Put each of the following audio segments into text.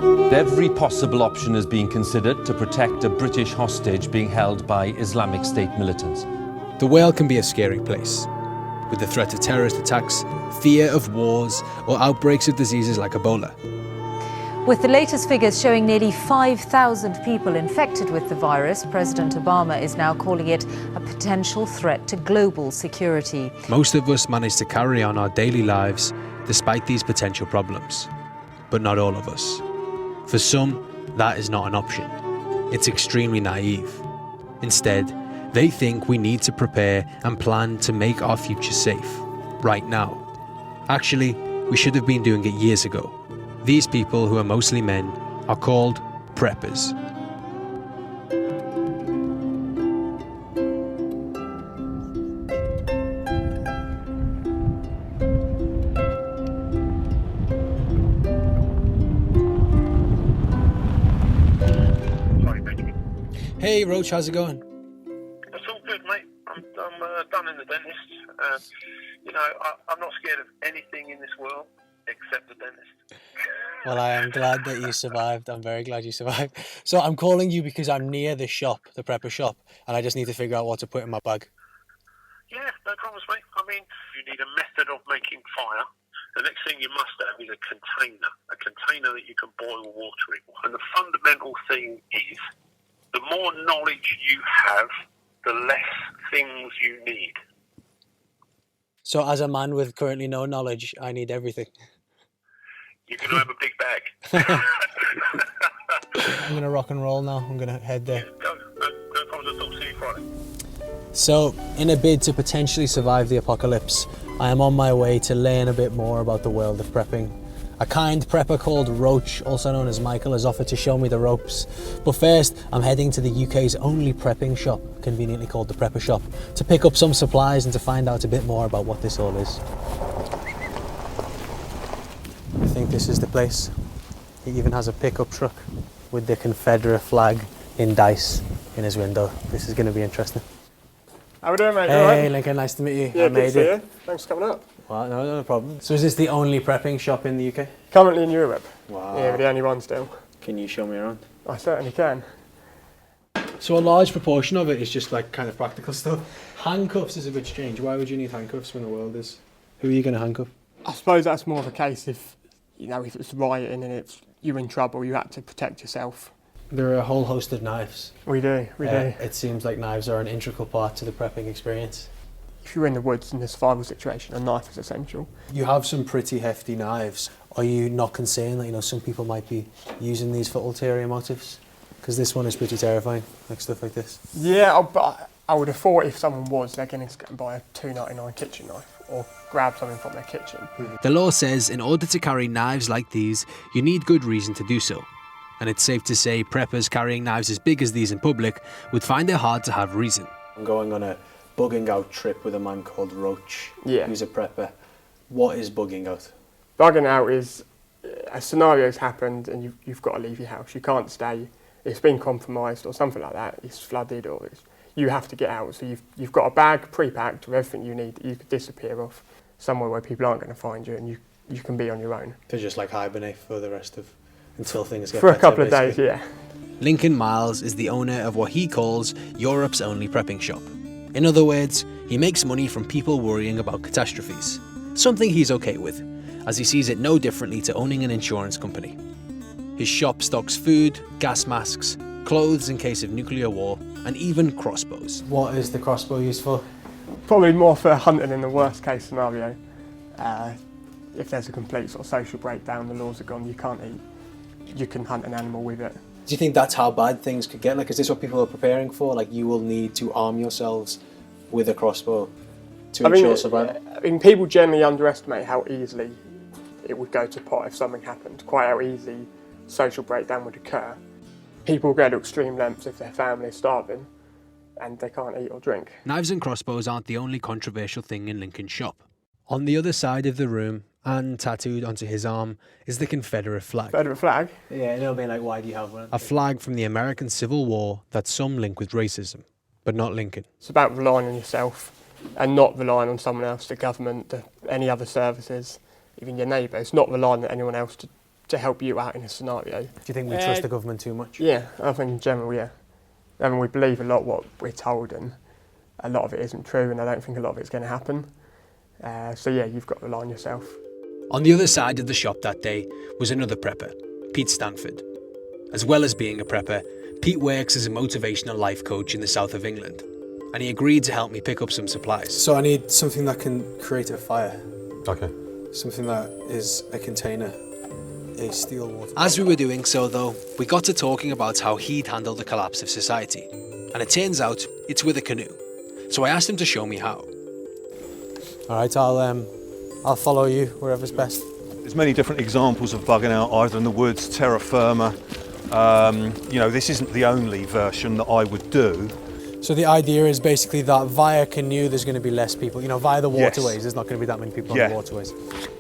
Every possible option is being considered to protect a British hostage being held by Islamic State militants. The world can be a scary place, with the threat of terrorist attacks, fear of wars, or outbreaks of diseases like Ebola. With the latest figures showing nearly 5,000 people infected with the virus, President Obama is now calling it a potential threat to global security. Most of us manage to carry on our daily lives despite these potential problems, but not all of us. For some, that is not an option. It's extremely naive. Instead, they think we need to prepare and plan to make our future safe, right now. Actually, we should have been doing it years ago. These people, who are mostly men, are called preppers. Sorry, Benjamin. Hey Roach, how's it going? It's all good, mate. I'm done in the dentist. I'm not scared of anything in this world except the dentist. Well, I am glad that you survived. I'm very glad you survived. So I'm calling you because I'm near the shop, the prepper shop, and I just need to figure out what to put in my bag. Yeah, no problems, mate. I mean, you need a method of making fire. The next thing you must have is a container that you can boil water in. And the fundamental thing is, the more knowledge you have, the less things you need. So as a man with currently no knowledge, I need everything. You're going to have a big bag. I'm going to rock and roll now. I'm going to head there. Go. No problems at all. See you Friday. So, in a bid to potentially survive the apocalypse, I am on my way to learn a bit more about the world of prepping. A kind prepper called Roach, also known as Michael, has offered to show me the ropes. But first, I'm heading to the UK's only prepping shop, conveniently called the Prepper Shop, to pick up some supplies and to find out a bit more about what this all is. I think this is the place. He even has a pickup truck with the Confederate flag in dice in his window. This is going to be interesting. How we doing, mate? Hey, all right? Lincoln, nice to meet you. Yeah, I good made to see it. you. Thanks for coming up. Well, no problem. So is this the only prepping shop in the UK? Currently in Europe. Wow. Yeah, we're the only one still. Can you show me around? I certainly can. So a large proportion of it is just like kind of practical stuff. Handcuffs is a bit strange. Why would you need handcuffs when the world is... Who are you going to handcuff? I suppose that's more of a case if it's rioting and you're in trouble, you had to protect yourself. There are a whole host of knives. We do. It seems like knives are an integral part to the prepping experience. If you're in the woods in a survival situation, a knife is essential. You have some pretty hefty knives. Are you not concerned that some people might be using these for ulterior motives? Because this one is pretty terrifying, like stuff like this. Yeah, but I would have thought if someone was, they're going to go and buy a $2.99 kitchen knife or grab something from their kitchen. The law says in order to carry knives like these, you need good reason to do so. And it's safe to say preppers carrying knives as big as these in public would find it hard to have reason. I'm going on a bugging out trip with a man called Roach, who's a prepper. What is bugging out? Bugging out is a scenario's happened and you've got to leave your house. You can't stay. It's been compromised or something like that. It's flooded or you have to get out. So you've got a bag pre-packed with everything you need that you could disappear off somewhere where people aren't going to find you and you can be on your own. To just like hibernate for the rest of... until things get for better, a couple basically. of days, yeah. Lincoln Miles is the owner of what he calls Europe's only prepping shop. In other words, he makes money from people worrying about catastrophes. Something he's okay with, as he sees it no differently to owning an insurance company. His shop stocks food, gas masks, clothes in case of nuclear war, and even crossbows. What is the crossbow used for? Probably more for hunting in the worst case scenario. If there's a complete sort of social breakdown, the laws are gone, you can't eat. You can hunt an animal with it. Do you think that's how bad things could get? Like, is this what people are preparing for? Like, you will need to arm yourselves with a crossbow to ensure survival? I mean, people generally underestimate how easily it would go to pot if something happened, quite how easy social breakdown would occur. People go to extreme lengths if their family is starving and they can't eat or drink. Knives and crossbows aren't the only controversial thing in Lincoln's shop. On the other side of the room, and tattooed onto his arm, is the Confederate flag. Confederate flag? Yeah, it'll be like, why do you have one? A flag from the American Civil War that some link with racism, but not Lincoln. It's about relying on yourself and not relying on someone else, the government, any other services, even your neighbour. It's not relying on anyone else to to help you out in a scenario. Do you think we trust the government too much? Yeah, I think in general, yeah. I mean, we believe a lot what we're told, and a lot of it isn't true, and I don't think a lot of it's going to happen. So yeah, you've got to rely on yourself. On the other side of the shop that day was another prepper, Pete Stanford. As well as being a prepper, Pete works as a motivational life coach in the south of England, and he agreed to help me pick up some supplies. So I need something that can create a fire. Okay. Something that is a container, a steel water. As we were doing so though, we got to talking about how he'd handled the collapse of society, and it turns out it's with a canoe. So I asked him to show me how. All right, I'll follow you wherever's best. There's many different examples of bugging out, either in the woods, terra firma. You know, this isn't the only version that I would do. So the idea is basically that via canoe there's going to be less people. You know, via the Yes. waterways there's not going to be that many people on Yeah. the waterways.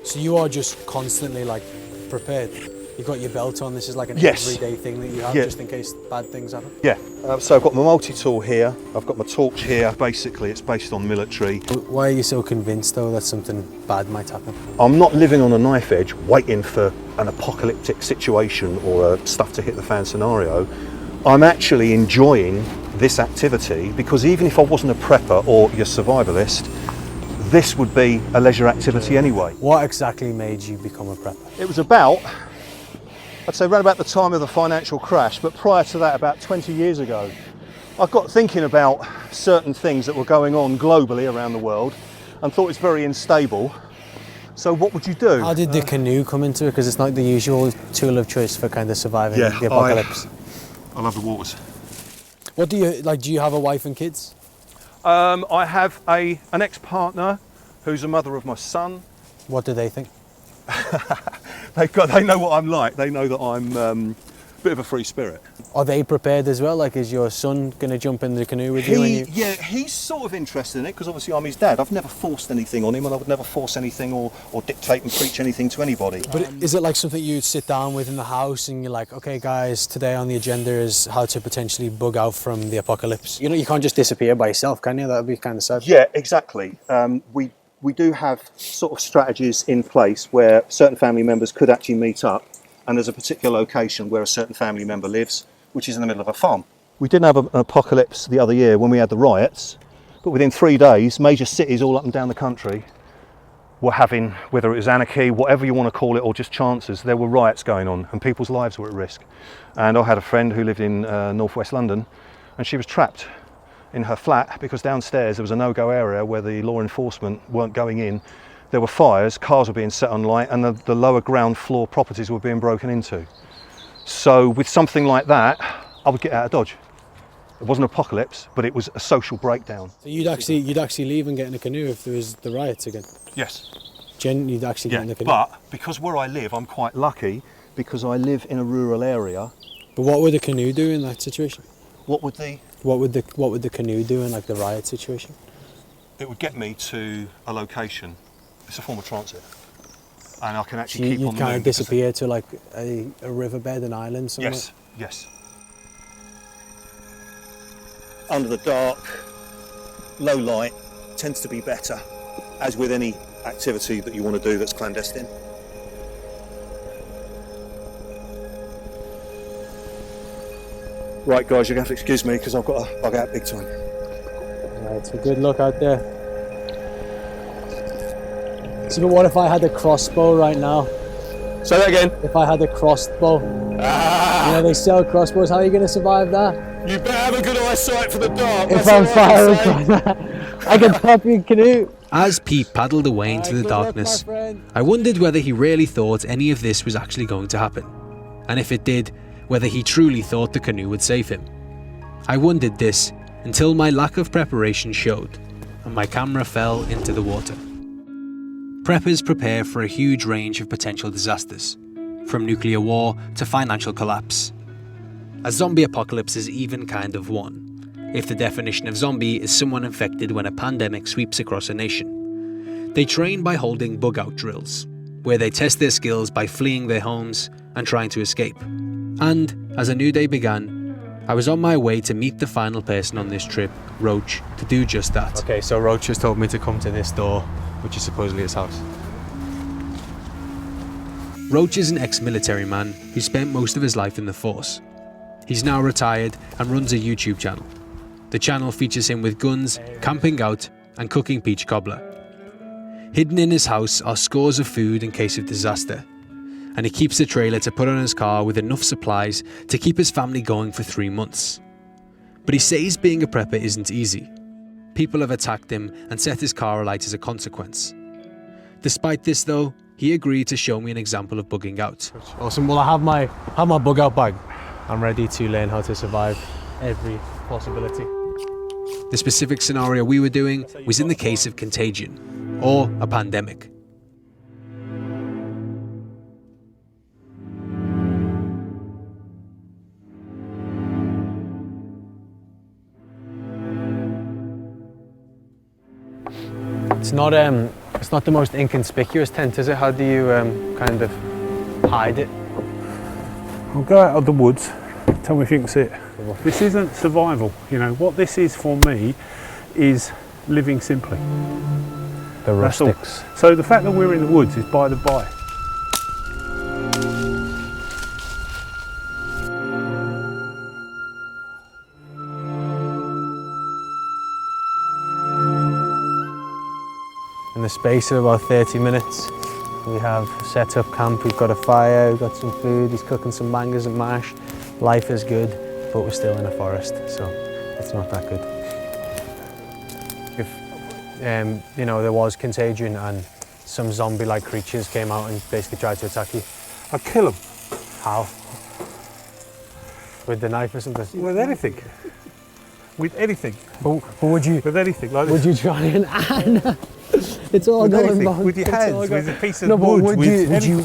So you are just constantly like prepared. You've got your belt on. This is like an Yes. everyday thing that you have Yeah. just in case bad things happen. Yeah, so I've got my multi-tool here, I've got my torch here. Basically, it's based on military. Why are you so convinced though that something bad might happen? I'm not living on a knife edge waiting for an apocalyptic situation or a stuff to hit the fan scenario. I'm actually enjoying this activity because even if I wasn't a prepper or your survivalist, this would be a leisure activity anyway. What exactly made you become a prepper? It was about, I'd say around about the time of the financial crash, but prior to that, about 20 years ago, I got thinking about certain things that were going on globally around the world and thought it's very unstable. So what would you do? How did the canoe come into it? Because it's not the usual tool of choice for kind of surviving the apocalypse. I love the waters. What do you like? Do you have a wife and kids? I have an ex-partner who's a mother of my son. What do they think? They know what I'm like. They know that I'm a bit of a free spirit. Are they prepared as well? Like, is your son going to jump in the canoe with you? When you... Yeah, he's sort of interested in it because obviously I'm his dad. I've never forced anything on him, and I would never force anything or dictate and preach anything to anybody. But is it like something you'd sit down with in the house and you're like, okay guys, today on the agenda is how to potentially bug out from the apocalypse? You know, you can't just disappear by yourself, can you? That would be kind of sad. Yeah, exactly. We do have sort of strategies in place where certain family members could actually meet up, and there's a particular location where a certain family member lives, which is in the middle of a farm. We didn't have an apocalypse the other year when we had the riots, but within 3 days, major cities all up and down the country were having, whether it was anarchy, whatever you want to call it, or just chances, there were riots going on and people's lives were at risk. And I had a friend who lived in northwest London, and she was trapped in her flat because downstairs there was a no-go area where the law enforcement weren't going in. There were fires, cars were being set on light, and the lower ground floor properties were being broken into. So with something like that, I would get out of Dodge. It wasn't an apocalypse, but it was a social breakdown. So you'd actually leave and get in a canoe if there was the riots again? Yes. You'd actually get in the canoe? But because where I live, I'm quite lucky because I live in a rural area. But what would the canoe do in that situation? What would the... What would the canoe do in like the riot situation? It would get me to a location. It's a form of transit. And I can So actually keep on you'd the kind move of because- disappear to like a riverbed, an island somewhere? Yes, yes. Under the dark, low light tends to be better, as with any activity that you want to do that's clandestine. Right guys, you're going to have to excuse me because I've got to bug out big time. Right, so good luck out there. So but what if I had a crossbow right now? Say that again. If I had a crossbow? You know, they sell crossbows, how are you going to survive that? You better have a good eyesight for the dark. If I'm firing from that, I can pop your canoe. As Pete paddled away into the darkness, I wondered whether he really thought any of this was actually going to happen. And if it did, whether he truly thought the canoe would save him. I wondered this until my lack of preparation showed, and my camera fell into the water. Preppers prepare for a huge range of potential disasters, from nuclear war to financial collapse. A zombie apocalypse is even kind of one, if the definition of zombie is someone infected when a pandemic sweeps across a nation. They train by holding bug-out drills, where they test their skills by fleeing their homes and trying to escape. And, as a new day began, I was on my way to meet the final person on this trip, Roach, to do just that. Okay, so Roach has told me to come to this door, which is supposedly his house. Roach is an ex-military man who spent most of his life in the force. He's now retired and runs a YouTube channel. The channel features him with guns, camping out, and cooking peach cobbler. Hidden in his house are scores of food in case of disaster, and he keeps a trailer to put on his car with enough supplies to keep his family going for 3 months. But he says being a prepper isn't easy. People have attacked him and set his car alight as a consequence. Despite this though, he agreed to show me an example of bugging out. Awesome. Well, I have my bug out bag. I'm ready to learn how to survive every possibility. The specific scenario we were doing was in the case of contagion, or a pandemic. It's not the most inconspicuous tent, is it? How do you kind of hide it? I'll go out of the woods, tell me if you can see it. This isn't survival, you know. What this is for me is living simply. The That's all. rustics. So the fact that we're in the woods is by the by. In the space of about 30 minutes, we have set up camp. We've got a fire, we've got some food, he's cooking some mangoes and mash. Life is good, but we're still in a forest, so it's not that good. If you know, there was contagion and some zombie-like creatures came out and basically tried to attack you, I'd kill them. how? With the knife or something? With anything. With anything. But would you? With anything like Would this. you try and? It's all With going anything. wrong. With your It's hands, all with going- a piece of No, but wood.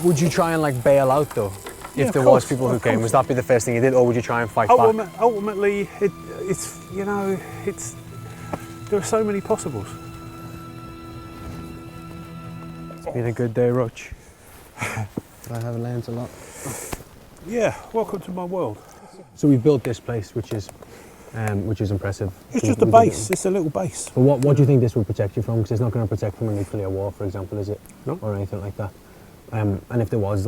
would you try and like bail out though? Yeah, If of there was course, people who of came, course. would that be the first thing you did, or would you try and fight back? Ultimately, it's, you know, there are so many possibles. It's been a good day, Roach. I have learned a lot. Yeah, welcome to my world. So we've built this place, which is impressive. It's just a base, it's a little base. But what do you think this will protect you from? Because it's not going to protect from a nuclear war, for example, is it? No. Or anything like that. And if there was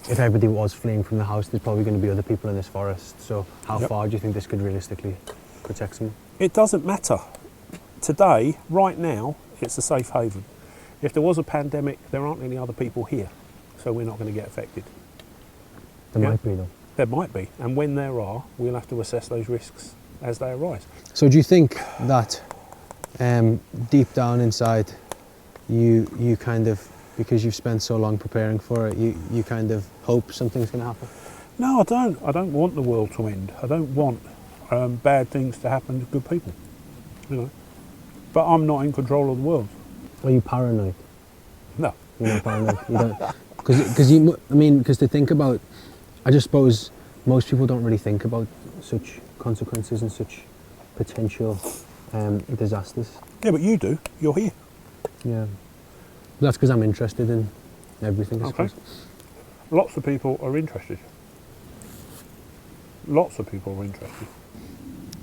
if everybody was fleeing from the house, there's probably going to be other people in this forest. So how Yep. far do you think this could realistically protect someone? It doesn't matter. Today, right now, it's a safe haven. If there was a pandemic, there aren't any other people here, so we're not going to get affected. There Yeah. might be though. There might be, and when there are, we'll have to assess those risks as they arise. So do you think that deep down inside, you kind of, because you've spent so long preparing for it, you kind of hope something's going to happen? No, I don't. I don't want the world to end. I don't want bad things to happen to good people, you know. But I'm not in control of the world. Are you paranoid? No. You're not paranoid. You don't, because to think about, I just suppose most people don't really think about such consequences and such potential disasters. Yeah, but you do. You're here. Yeah, that's because I'm interested in everything. I Okay. suppose. Lots of people are interested. Lots of people are interested.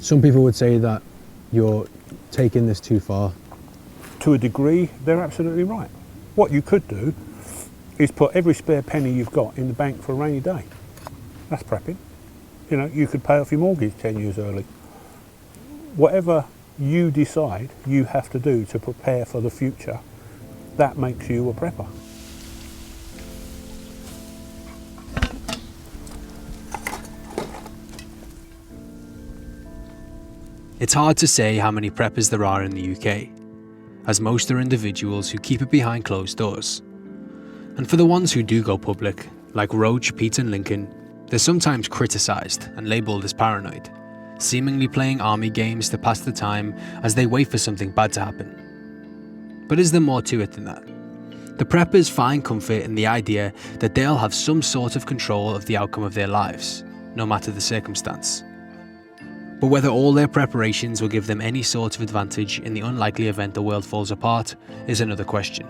Some people would say that you're taking this too far. To a degree, they're absolutely right. What you could do is put every spare penny you've got in the bank for a rainy day. That's prepping. You know, you could pay off your mortgage 10 years early. Whatever you decide you have to do to prepare for the future, that makes you a prepper. It's hard to say how many preppers there are in the UK, as most are individuals who keep it behind closed doors. And for the ones who do go public, like Roach, Pete and Lincoln, they're sometimes criticised and labelled as paranoid, seemingly playing army games to pass the time as they wait for something bad to happen. But is there more to it than that? The preppers find comfort in the idea that they'll have some sort of control of the outcome of their lives, no matter the circumstance. But whether all their preparations will give them any sort of advantage in the unlikely event the world falls apart is another question.